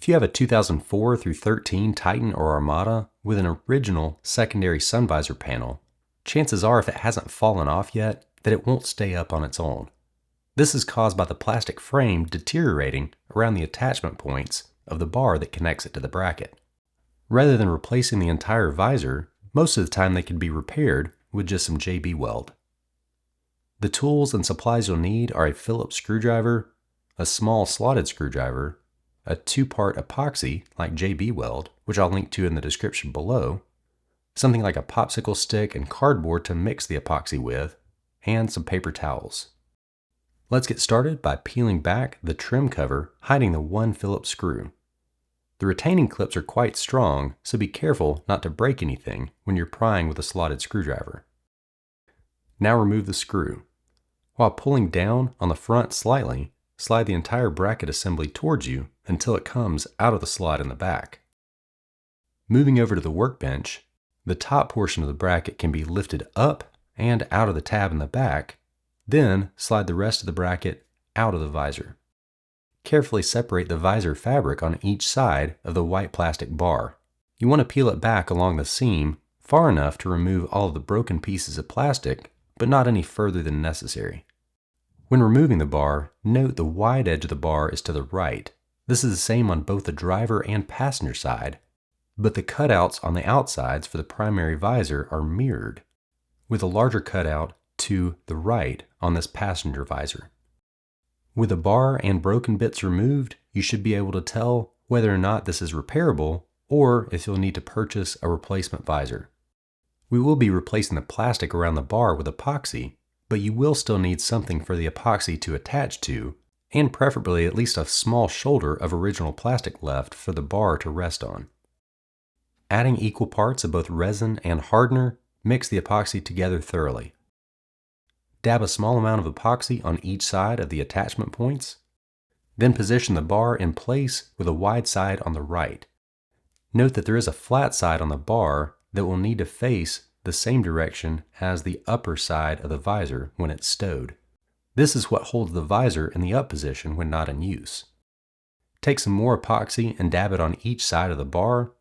If you have a 2004 through 13 Titan or Armada with an original secondary sun visor panel, chances are if it hasn't fallen off yet, that it won't stay up on its own. This is caused by the plastic frame deteriorating around the attachment points of the bar that connects it to the bracket. Rather than replacing the entire visor, most of the time they can be repaired with just some JB weld. The tools and supplies you'll need are a Phillips screwdriver, a small slotted screwdriver, a 2-part epoxy like JB weld, which I'll link to in the description below, something like a popsicle stick and cardboard to mix the epoxy with, and some paper towels. Let's get started by peeling back the trim cover hiding the one Phillips screw. The retaining clips are quite strong, so be careful not to break anything when you're prying with a slotted screwdriver. Now remove the screw. While pulling down on the front slightly, slide the entire bracket assembly towards you until it comes out of the slot in the back. Moving over to the workbench, the top portion of the bracket can be lifted up and out of the tab in the back, then slide the rest of the bracket out of the visor. Carefully separate the visor fabric on each side of the white plastic bar. You want to peel it back along the seam far enough to remove all of the broken pieces of plastic, but not any further than necessary. When removing the bar, note the wide edge of the bar is to the right. This is the same on both the driver and passenger side, but the cutouts on the outsides for the primary visor are mirrored, with a larger cutout to the right on this passenger visor. With the bar and broken bits removed, you should be able to tell whether or not this is repairable or if you'll need to purchase a replacement visor. We will be replacing the plastic around the bar with epoxy, but you will still need something for the epoxy to attach to, and preferably at least a small shoulder of original plastic left for the bar to rest on. Adding equal parts of both resin and hardener, mix the epoxy together thoroughly. Dab a small amount of epoxy on each side of the attachment points. Then position the bar in place with a wide side on the right. Note that there is a flat side on the bar that will need to face the same direction as the upper side of the visor when it's stowed. This is what holds the visor in the up position when not in use. Take some more epoxy and dab it on each side of the bar,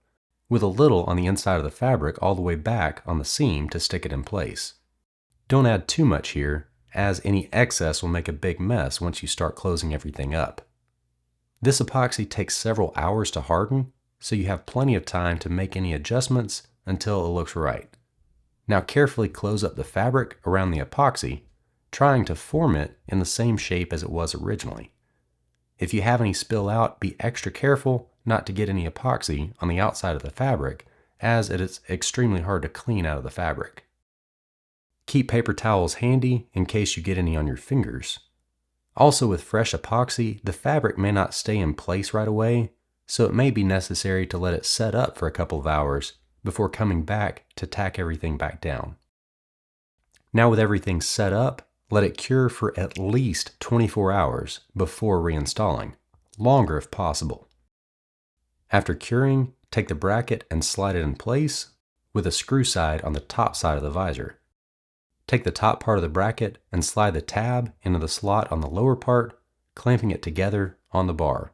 with a little on the inside of the fabric all the way back on the seam to stick it in place. Don't add too much here, as any excess will make a big mess once you start closing everything up. This epoxy takes several hours to harden, so you have plenty of time to make any adjustments until it looks right. Now carefully close up the fabric around the epoxy, trying to form it in the same shape as it was originally. If you have any spill out, be extra careful not to get any epoxy on the outside of the fabric, as it is extremely hard to clean out of the fabric. Keep paper towels handy in case you get any on your fingers. Also, with fresh epoxy, the fabric may not stay in place right away, so it may be necessary to let it set up for a couple of hours before coming back to tack everything back down. Now with everything set up, let it cure for at least 24 hours before reinstalling, longer if possible. After curing, take the bracket and slide it in place with a screw side on the top side of the visor. Take the top part of the bracket and slide the tab into the slot on the lower part, clamping it together on the bar.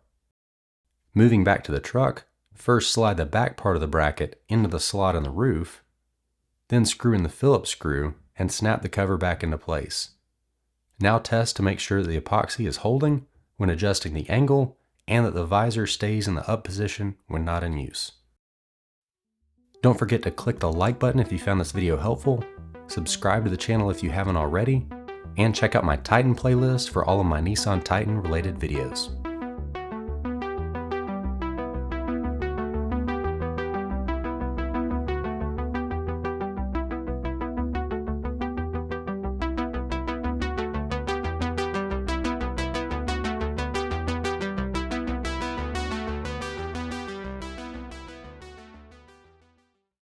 Moving back to the truck, first slide the back part of the bracket into the slot on the roof, then screw in the Phillips screw and snap the cover back into place. Now test to make sure that the epoxy is holding when adjusting the angle and that the visor stays in the up position when not in use. Don't forget to click the like button if you found this video helpful, subscribe to the channel if you haven't already, and check out my Titan playlist for all of my Nissan Titan related videos.